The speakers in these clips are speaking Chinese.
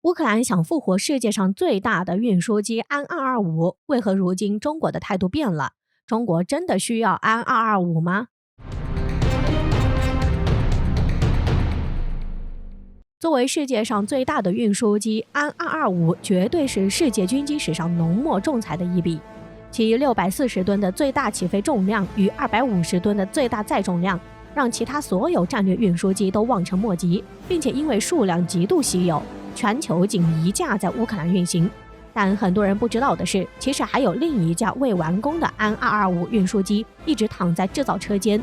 乌克兰想复活世界上最大的运输机安225，为何如今中国的态度变了？中国真的需要安225吗？作为世界上最大的运输机，安225绝对是世界军机史上浓墨重彩的一笔。其640吨的最大起飞重量与250吨的最大载重量，让其他所有战略运输机都望尘莫及，并且因为数量极度稀有，全球仅一架在乌克兰运行。但很多人不知道的是，其实还有另一架未完工的安225运输机一直躺在制造车间。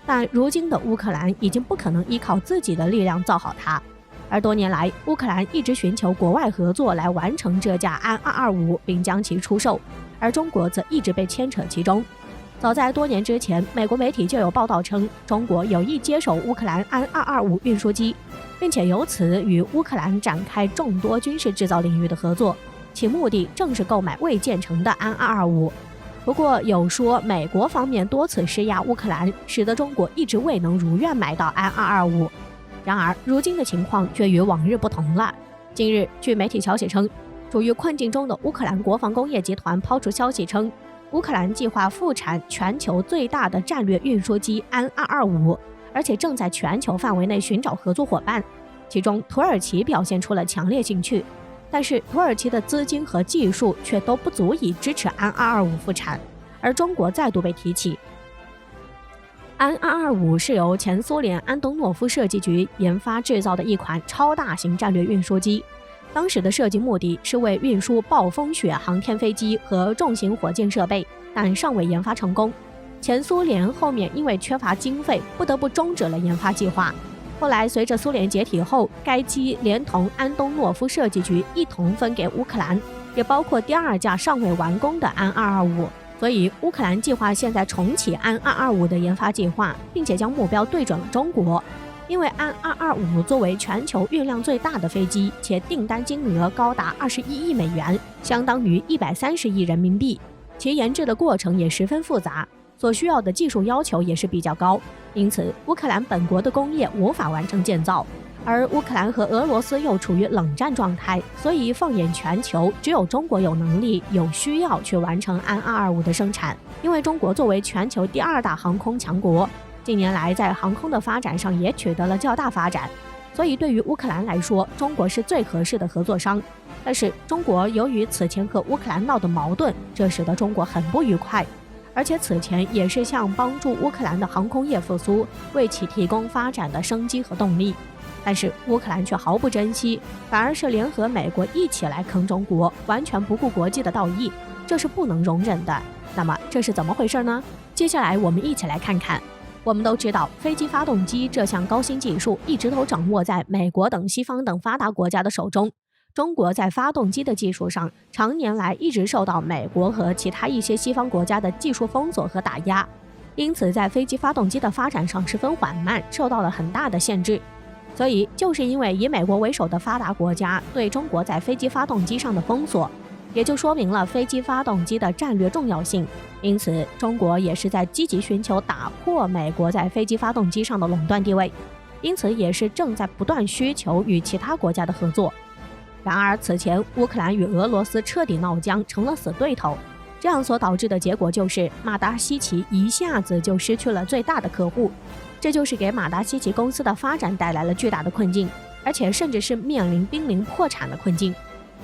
但如今的乌克兰已经不可能依靠自己的力量造好它，而多年来乌克兰一直寻求国外合作来完成这架安225并将其出售，而中国则一直被牵扯其中。早在多年之前，美国媒体就有报道称，中国有意接手乌克兰安225运输机，并且由此与乌克兰展开众多军事制造领域的合作，其目的正是购买未建成的安225。不过有说美国方面多次施压乌克兰，使得中国一直未能如愿买到安225。然而如今的情况却与往日不同了。近日，据媒体消息称，处于困境中的乌克兰国防工业集团抛出消息称，乌克兰计划复产全球最大的战略运输机安225，而且正在全球范围内寻找合作伙伴，其中土耳其表现出了强烈兴趣，但是土耳其的资金和技术却都不足以支持安225复产，而中国再度被提起。安225是由前苏联安东诺夫设计局研发制造的一款超大型战略运输机，当时的设计目的是为运输暴风雪航天飞机和重型火箭设备，但尚未研发成功。前苏联后面因为缺乏经费，不得不终止了研发计划。后来随着苏联解体后，该机连同安东诺夫设计局一同分给乌克兰，也包括第二架尚未完工的安225。所以乌克兰计划现在重启安225的研发计划，并且将目标对准了中国。因为安225作为全球运量最大的飞机，且订单金额高达21亿美元，相当于130亿人民币，其研制的过程也十分复杂，所需要的技术要求也是比较高，因此乌克兰本国的工业无法完成建造。而乌克兰和俄罗斯又处于冷战状态，所以放眼全球，只有中国有能力、有需要去完成安225的生产。因为中国作为全球第二大航空强国，近年来在航空的发展上也取得了较大发展，所以对于乌克兰来说，中国是最合适的合作商。但是中国由于此前和乌克兰闹的矛盾，这使得中国很不愉快，而且此前也是向帮助乌克兰的航空业复苏，为其提供发展的生机和动力。但是乌克兰却毫不珍惜，反而是联合美国一起来坑中国，完全不顾国际的道义，这是不能容忍的。那么这是怎么回事呢？接下来我们一起来看看。我们都知道，飞机发动机这项高新技术一直都掌握在美国等西方等发达国家的手中。中国在发动机的技术上，常年来一直受到美国和其他一些西方国家的技术封锁和打压，因此在飞机发动机的发展上十分缓慢，受到了很大的限制。所以就是因为以美国为首的发达国家对中国在飞机发动机上的封锁，也就说明了飞机发动机的战略重要性。因此中国也是在积极寻求打破美国在飞机发动机上的垄断地位，因此也是正在不断需求与其他国家的合作。然而此前乌克兰与俄罗斯彻底闹僵，成了死对头，这样所导致的结果就是马达西奇一下子就失去了最大的客户，这就是给马达西奇公司的发展带来了巨大的困境，而且甚至是面临濒临破产的困境。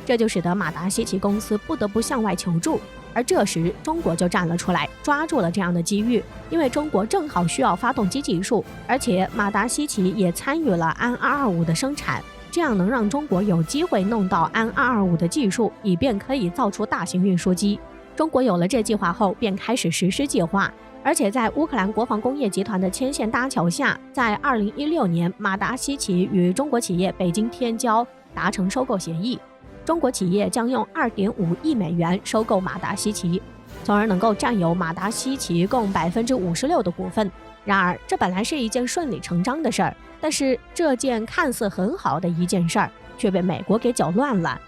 这就使得马达西奇公司不得不向外求助，而这时中国就站了出来，抓住了这样的机遇。因为中国正好需要发动机技术，而且马达西奇也参与了安225的生产，这样能让中国有机会弄到安225的技术，以便可以造出大型运输机。中国有了这计划后，便开始实施计划，而且在乌克兰国防工业集团的牵线搭桥下，在2016年，马达西奇与中国企业北京天骄达成收购协议，中国企业将用2.5亿美元收购马达西奇，从而能够占有马达西奇共56%的股份。然而这本来是一件顺理成章的事儿，但是这件看似很好的一件事儿却被美国给搅乱了。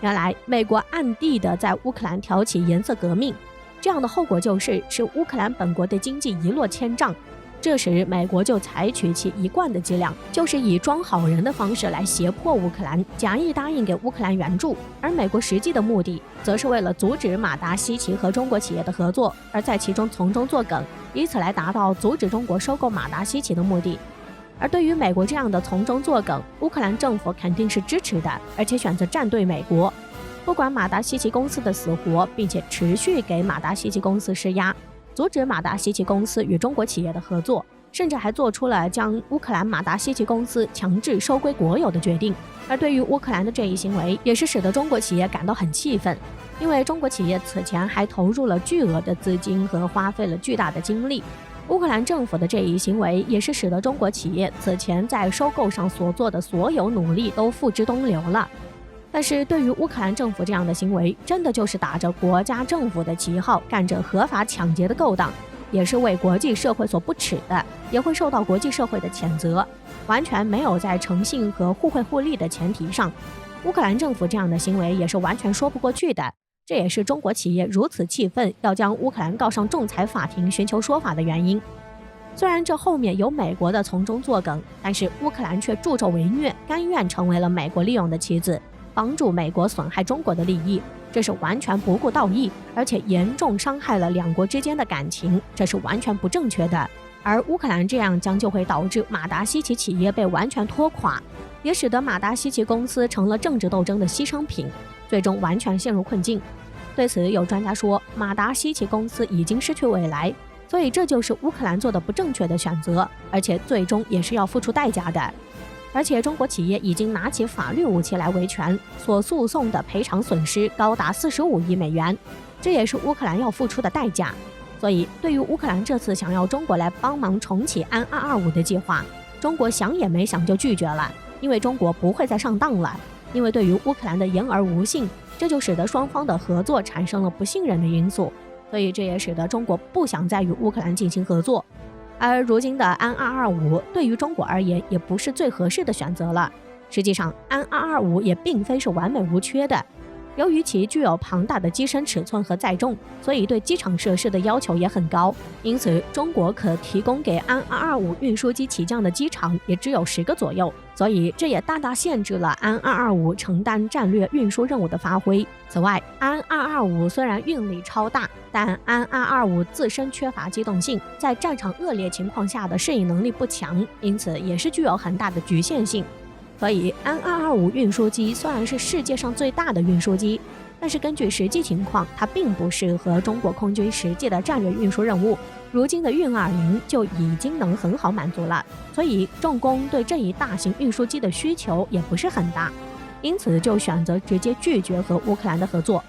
原来美国暗地的在乌克兰挑起颜色革命，这样的后果就是使乌克兰本国的经济一落千丈，这时，美国就采取其一贯的伎俩，就是以装好人的方式来胁迫乌克兰，假意答应给乌克兰援助。而美国实际的目的，则是为了阻止马达西奇和中国企业的合作，而在其中从中作梗，以此来达到阻止中国收购马达西奇的目的。而对于美国这样的从中作梗，乌克兰政府肯定是支持的，而且选择站队美国，不管马达西奇公司的死活，并且持续给马达西奇公司施压，阻止马达西奇公司与中国企业的合作，甚至还做出了将乌克兰马达西奇公司强制收归国有的决定。而对于乌克兰的这一行为，也是使得中国企业感到很气愤，因为中国企业此前还投入了巨额的资金和花费了巨大的精力。乌克兰政府的这一行为，也是使得中国企业此前在收购上所做的所有努力都付之东流了。但是对于乌克兰政府这样的行为，真的就是打着国家政府的旗号，干着合法抢劫的勾当，也是为国际社会所不耻的，也会受到国际社会的谴责。完全没有在诚信和互惠互利的前提上，乌克兰政府这样的行为也是完全说不过去的。这也是中国企业如此气愤，要将乌克兰告上仲裁法庭寻求说法的原因。虽然这后面有美国的从中作梗，但是乌克兰却助纣为虐，甘愿成为了美国利用的棋子，帮助美国损害中国的利益，这是完全不顾道义，而且严重伤害了两国之间的感情，这是完全不正确的。而乌克兰这样将就会导致马达西奇企业被完全拖垮，也使得马达西奇公司成了政治斗争的牺牲品，最终完全陷入困境。对此，有专家说，马达西奇公司已经失去未来，所以这就是乌克兰做的不正确的选择，而且最终也是要付出代价的。而且中国企业已经拿起法律武器来维权，所诉讼的赔偿损失高达45亿美元，这也是乌克兰要付出的代价。所以，对于乌克兰这次想要中国来帮忙重启安225的计划，中国想也没想就拒绝了，因为中国不会再上当了。因为对于乌克兰的言而无信，这就使得双方的合作产生了不信任的因素，所以这也使得中国不想再与乌克兰进行合作。而如今的安225对于中国而言也不是最合适的选择了。实际上，安225也并非是完美无缺的，由于其具有庞大的机身尺寸和载重，所以对机场设施的要求也很高。因此，中国可提供给安225运输机起降的机场也只有10个左右，所以这也大大限制了安225承担战略运输任务的发挥。此外，安225虽然运力超大，但安225自身缺乏机动性，在战场恶劣情况下的适应能力不强，因此也是具有很大的局限性。所以安225运输机虽然是世界上最大的运输机，但是根据实际情况，它并不适合中国空军实际的战略运输任务。如今的运20就已经能很好满足了，所以重工对这一大型运输机的需求也不是很大，因此就选择直接拒绝和乌克兰的合作。